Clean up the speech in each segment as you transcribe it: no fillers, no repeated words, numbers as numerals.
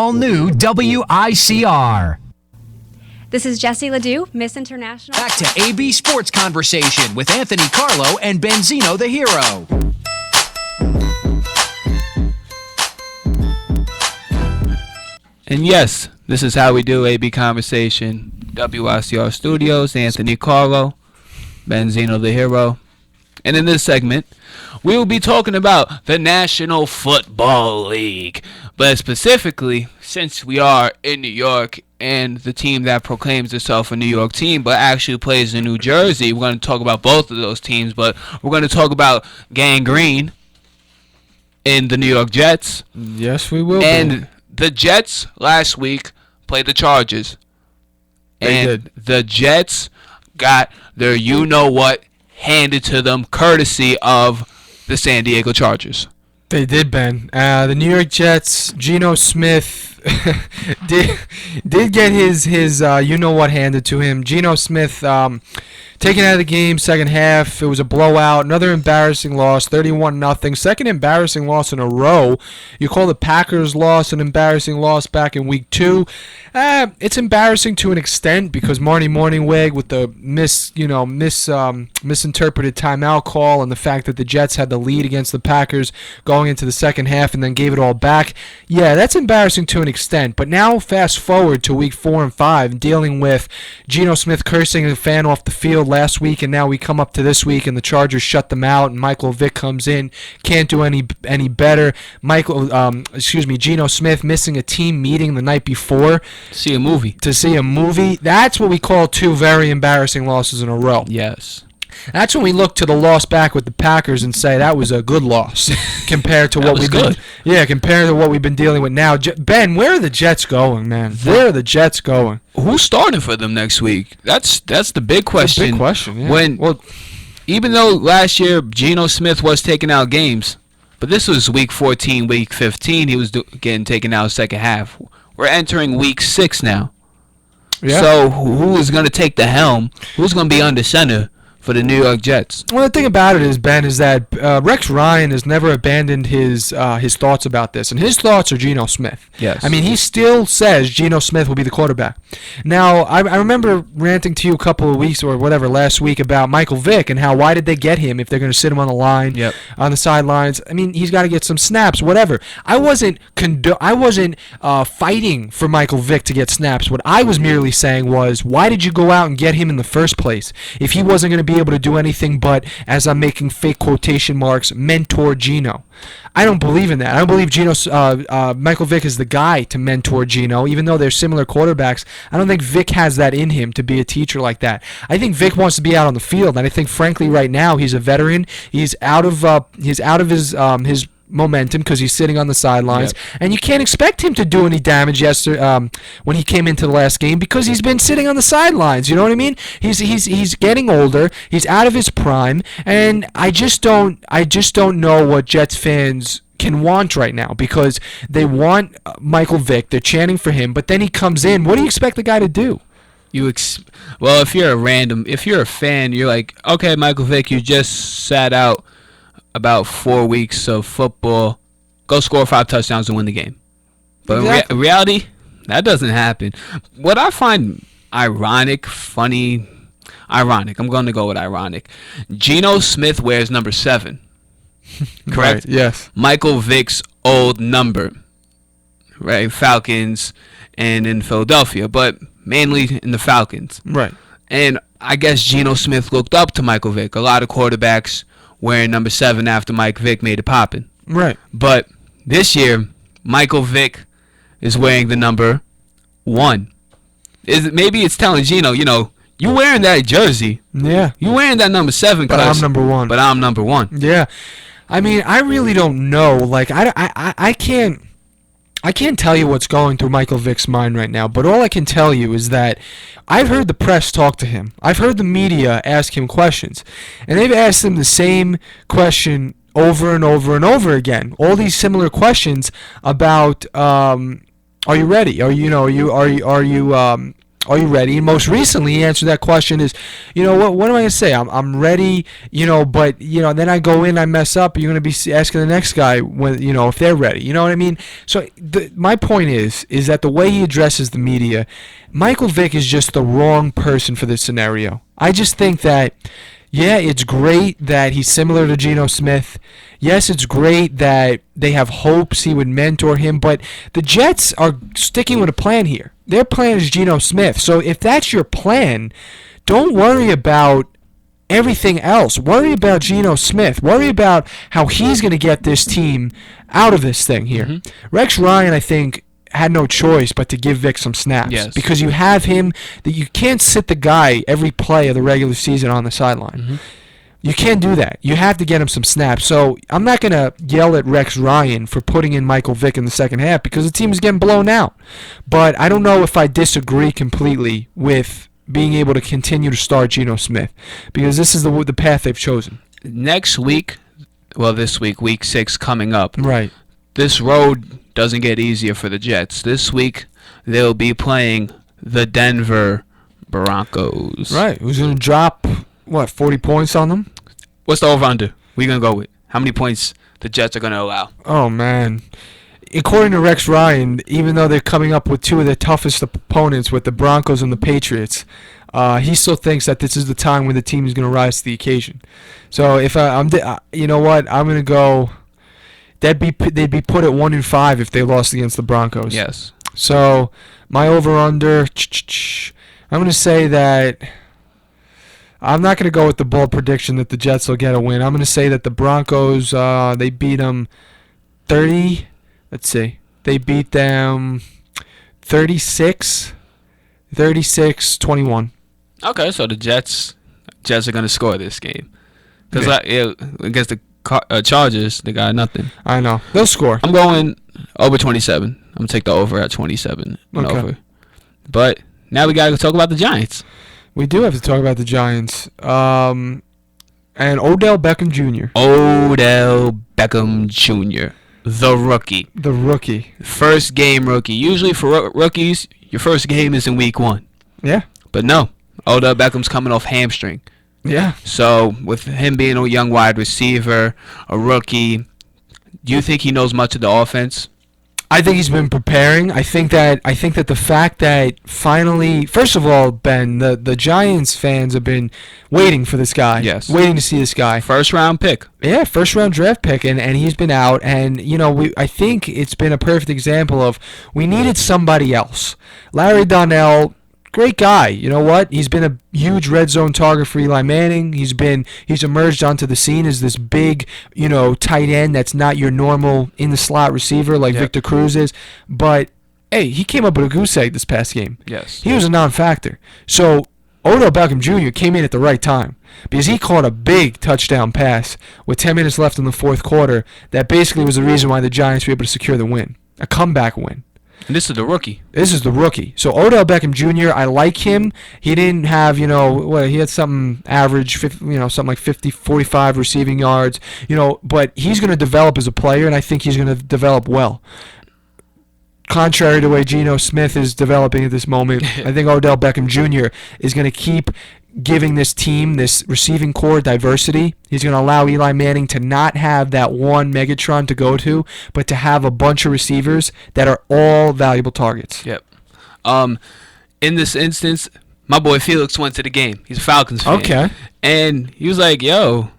all-new WICR. This is Jessie Ledoux, Miss International. Back to AB Sports Conversation with Anthony Carlo and Zino the Hero. And yes, this is how we do AB Conversation. WICR Studios, Anthony Carlo, Zino the Hero. And in this segment, we will be talking about the National Football League. But specifically, since we are in New York and the team that proclaims itself a New York team but actually plays in New Jersey, we're going to talk about both of those teams. But we're going to talk about gangrene in the New York Jets. Yes, we will. And the Jets last week played the Chargers. They did. The Jets got their you-know-what handed to them courtesy of the San Diego Chargers. They did, Ben. The New York Jets, Geno Smith did get his you-know-what handed to him. Geno Smith taken out of the game second half. It was a blowout. Another embarrassing loss, 31-0. Second embarrassing loss in a row. You call the Packers loss an embarrassing loss back in week 2. It's embarrassing to an extent because Marty Morningweg with the misinterpreted timeout call and the fact that the Jets had the lead against the Packers going into the second half and then gave it all back. Yeah, that's embarrassing to an extent. But now fast forward to week 4 and 5 dealing with Geno Smith cursing a fan off the field last week, and now we come up to this week and the Chargers shut them out and Michael Vick comes in, can't do any better. Geno Smith missing a team meeting the night before To see a movie. That's what we call 2 very embarrassing losses in a row. Yes. That's when we look to the loss back with the Packers and say that was a good loss compared to what we've been. Yeah, compared to what we've been dealing with now. Ben, where are the Jets going, man? Where are the Jets going? Who's starting for them next week? That's the big question. The big question. Yeah. Even though last year Geno Smith was taking out games, but this was week 14, week 15. He was getting taken out second half. We're entering week 6 now. Yeah. So who is going to take the helm? Who's going to be under center for the New York Jets? Well, the thing about it is, Ben, is that Rex Ryan has never abandoned his thoughts about this, and his thoughts are Geno Smith. Yes. I mean, he still says Geno Smith will be the quarterback. Now, I remember ranting to you a couple of weeks or whatever last week about Michael Vick and how why did they get him if they're going to sit him on the line, on the sidelines. I mean, he's got to get some snaps, whatever. I wasn't fighting for Michael Vick to get snaps. What I was merely saying was, why did you go out and get him in the first place if he wasn't going to be able to do anything but, as I'm making fake quotation marks, mentor Geno? I don't believe in that. I don't believe Michael Vick is the guy to mentor Geno, even though they're similar quarterbacks. I don't think Vick has that in him to be a teacher like that. I think Vick wants to be out on the field, and I think, frankly, right now he's a veteran. He's out of his momentum because he's sitting on the sidelines, and you can't expect him to do any damage when he came into the last game because he's been sitting on the sidelines. You know what I mean? He's getting older. He's out of his prime, and I just don't know what Jets fans can want right now because they want Michael Vick. They're chanting for him, but then he comes in. What do you expect the guy to do? Well, if you're a fan, you're like, okay, Michael Vick, you just sat out about 4 weeks of football, go score 5 touchdowns and win the game. But in reality, that doesn't happen. What I find ironic, I'm going to go with ironic. Geno Smith wears number 7. Correct? Right, yes. Michael Vick's old number, right? Falcons and in Philadelphia, but mainly in the Falcons. Right. And I guess Geno Smith looked up to Michael Vick. A lot of quarterbacks wearing number 7 after Mike Vick made it poppin'. Right. But this year, Michael Vick is wearing the number 1. Maybe it's telling Geno, you wearing that jersey. Yeah. You wearing that number 7. But I'm number 1. But I'm number 1. Yeah. I mean, I really don't know. Like, I can't tell you what's going through Michael Vick's mind right now, but all I can tell you is that I've heard the press talk to him. I've heard the media ask him questions, and they've asked him the same question over and over and over again. All these similar questions about, are you ready? Are you Are you ready? And most recently, he answered that question is, what am I going to say? I'm ready, but, then I go in, I mess up. You're going to be asking the next guy when, if they're ready. You know what I mean? So my point is that the way he addresses the media, Michael Vick is just the wrong person for this scenario. I just think that, yeah, it's great that he's similar to Geno Smith. Yes, it's great that they have hopes he would mentor him, but the Jets are sticking with a plan here. Their plan is Geno Smith. So if that's your plan, don't worry about everything else. Worry about Geno Smith. Worry about how he's going to get this team out of this thing here. Mm-hmm. Rex Ryan, I think, had no choice but to give Vic some snaps. Yes. Because you have him, that you can't sit the guy every play of the regular season on the sideline. Mm-hmm. You can't do that. You have to get him some snaps. So I'm not going to yell at Rex Ryan for putting in Michael Vick in the second half because the team is getting blown out. But I don't know if I disagree completely with being able to continue to start Geno Smith because this is the path they've chosen. Next week, this week, week 6 coming up. Right. This road doesn't get easier for the Jets. This week, they'll be playing the Denver Broncos. Right. Who's going to drop, 40 points on them? What's the over-under? We're going to go with how many points the Jets are going to allow. Oh, man. According to Rex Ryan, even though they're coming up with two of their toughest opponents with the Broncos and the Patriots, he still thinks that this is the time when the team is going to rise to the occasion. So if you know what, I'm going to go. They'd be put at 1-5 if they lost against the Broncos. Yes. So my over/under, I'm going to say that. I'm not going to go with the bold prediction that the Jets will get a win. I'm going to say that the Broncos, they beat them 30. Let's see. They beat them 36-21. Okay, so the Jets are going to score this game. Because against the Chargers, they got nothing. I know. They'll score. I'm going over 27. I'm going to take the over at 27. Okay. Over. But now we got to talk about the Giants. We do have to talk about the Giants. And Odell Beckham Jr. Odell Beckham Jr. The rookie. The rookie. First game rookie. Usually for rookies, your first game is in week 1. Yeah. But no. Odell Beckham's coming off hamstring. Yeah. So with him being a young wide receiver, a rookie, do you think he knows much of the offense? I think he's been preparing. I think that the fact that finally, first of all, Ben, the Giants fans have been waiting for this guy. Yes. Waiting to see this guy. First round pick. Yeah, first round draft pick, and he's been out, and I think it's been a perfect example of we needed somebody else. Larry Donnell, great guy. You know what? He's been a huge red zone target for Eli Manning. He's emerged onto the scene as this big, tight end that's not your normal in the slot receiver like Victor Cruz is. But hey, he came up with a goose egg this past game. Yes. He was a non-factor. So Odell Beckham Jr. came in at the right time because he caught a big touchdown pass with 10 minutes left in the fourth quarter. That basically was the reason why the Giants were able to secure the win, a comeback win. And this is the rookie. This is the rookie. So Odell Beckham Jr., I like him. He didn't have, he had something average, something like 50, 45 receiving yards, but he's going to develop as a player, and I think he's going to develop well. Contrary to the way Geno Smith is developing at this moment, I think Odell Beckham Jr. is going to keep giving this team, this receiving core, diversity. He's going to allow Eli Manning to not have that one Megatron to go to, but to have a bunch of receivers that are all valuable targets. Yep. In this instance, my boy Felix went to the game. He's a Falcons fan. Okay. And he was like, yo,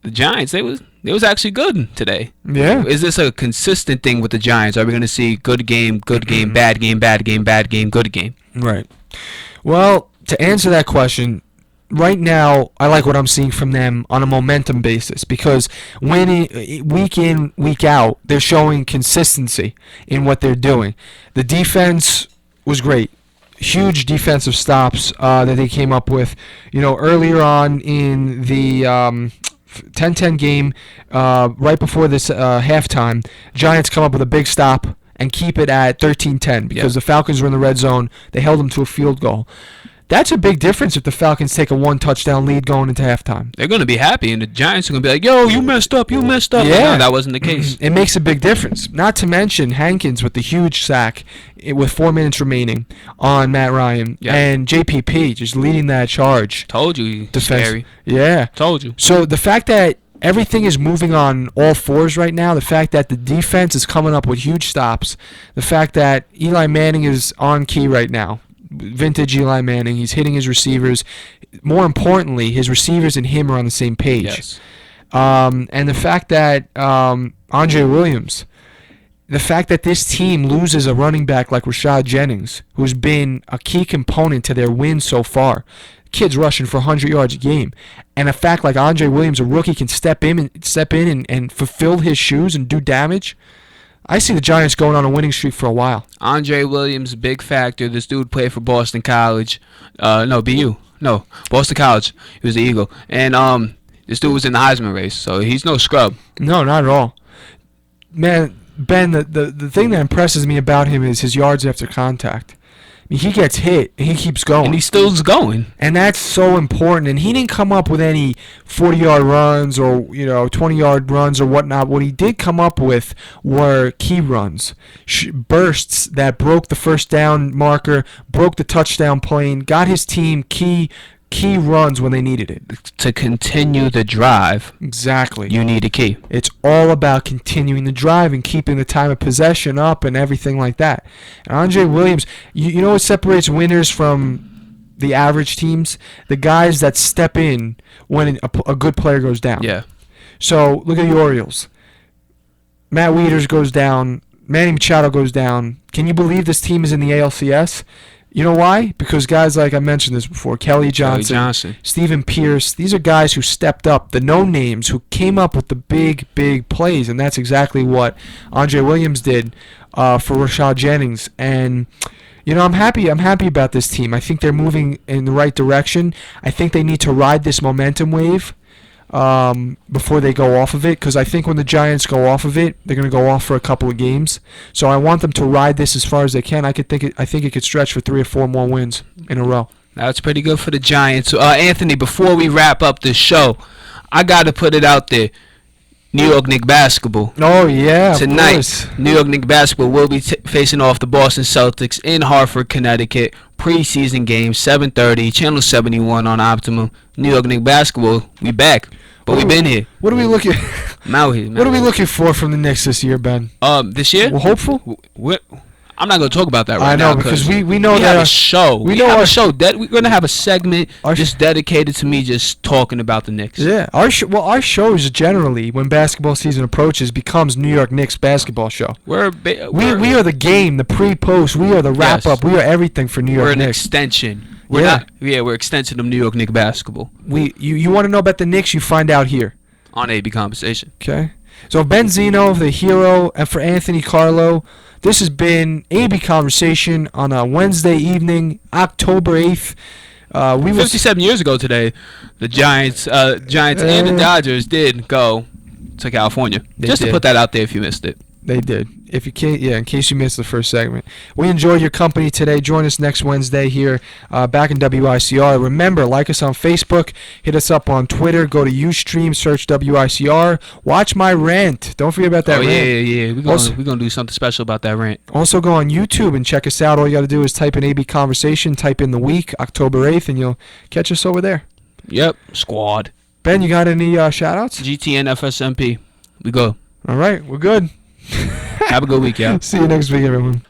the Giants, they was actually good today. Yeah. Is this a consistent thing with the Giants? Are we going to see good game, bad game, bad game, good game? Right. Well, to answer that question, right now, I like what I'm seeing from them on a momentum basis because week in, week out, they're showing consistency in what they're doing. The defense was great. Huge defensive stops that they came up with. Earlier on in the 10-10 game, right before this halftime, Giants come up with a big stop and keep it at 13-10 because the Falcons were in the red zone. They held them to a field goal. That's a big difference if the Falcons take a 1-touchdown lead going into halftime. They're going to be happy, and the Giants are going to be like, yo, you messed up. Yeah. No, that wasn't the case. It makes a big difference. Not to mention Hankins with the huge sack with 4 minutes remaining on Matt Ryan. Yeah. And JPP just leading that charge. Told you. Defense. Scary. Yeah. Told you. So the fact that everything is moving on all fours right now, the fact that the defense is coming up with huge stops, the fact that Eli Manning is on key right now, vintage Eli Manning, he's hitting his receivers. More importantly, his receivers and him are on the same page. Yes. And the fact that Andre Williams, the fact that this team loses a running back like Rashad Jennings, who's been a key component to their win so far. Kids rushing for 100 yards a game, and a fact like Andre Williams, a rookie, can step in and fulfill his shoes and do damage. I see the Giants going on a winning streak for a while. Andre Williams, big factor. This dude played for Boston College. BU. No, Boston College. He was the Eagle. And this dude was in the Heisman race, so he's no scrub. No, not at all. Man, Ben, the thing that impresses me about him is his yards after contact. I mean, he gets hit, and he keeps going. And he still's going. And that's so important. And he didn't come up with any 40-yard runs or 20-yard runs or whatnot. What he did come up with were key runs, bursts that broke the first down marker, broke the touchdown plane, got his team key runs when they needed it. To continue the drive, Exactly. you need a key. It's all about continuing the drive and keeping the time of possession up and everything like that. And Andre Williams, you know what separates winners from the average teams? The guys that step in when a good player goes down. Yeah. So look at the Orioles. Matt Wieters goes down. Manny Machado goes down. Can you believe this team is in the ALCS? You know why? Because guys like I mentioned this before, Kelly Johnson, Stephen Pierce, these are guys who stepped up, the no-names who came up with the big plays, and that's exactly what Andre Williams did for Rashad Jennings. And I'm happy about this team. I think they're moving in the right direction. I think they need to ride this momentum wave before they go off of it, because I think when the Giants go off of it, they're going to go off for a couple of games. So I want them to ride this as far as they can. I think it could stretch for 3 or 4 more wins in a row. That's pretty good for the Giants. Anthony, before we wrap up the show, I got to put it out there. New York Knicks basketball. Oh, yeah. Tonight, New York Knicks basketball will be facing off the Boston Celtics in Hartford, Connecticut. Preseason game, 7:30, Channel 71 on Optimum. New York Knicks basketball, we back. But we've been here. What are we looking I'm out here. What are we looking for from the Knicks this year, Ben? This year? We're hopeful? I'm not going to talk about that right now. I know, because we know we that have a show. We We know have our a show. We're going to have a segment Our just dedicated to me just talking about the Knicks. Yeah, our shows generally, when basketball season approaches, becomes New York Knicks basketball show. We are the game, the pre-post. We are the wrap-up. We are everything for New York We're an Knicks. extension. Yeah. We're extension of New York Knicks basketball You want to know about the Knicks, you find out here. on AB Conversation. Okay? So Ben Zino, the hero, and for Anthony Carlo, this has been AB Conversation on a Wednesday evening, October 8th. 57 years ago today, the Giants and the Dodgers did go to California. Just to put that out there if you missed it. They did. If you can't, in case you missed the first segment. We enjoyed your company today. Join us next Wednesday here back in WICR. Remember, like us on Facebook. Hit us up on Twitter. Go to Ustream. Search WICR. Watch my rant. Don't forget about that rant. Yeah. We're going to do something special about that rant. Also, go on YouTube and check us out. All you got to do is type in AB Conversation, type in the week, October 8th, and you'll catch us over there. Yep. Squad. Ben, you got any shout-outs? GTN FSMP. We go. All right. We're good. Have a good week, y'all. See you next week, everyone.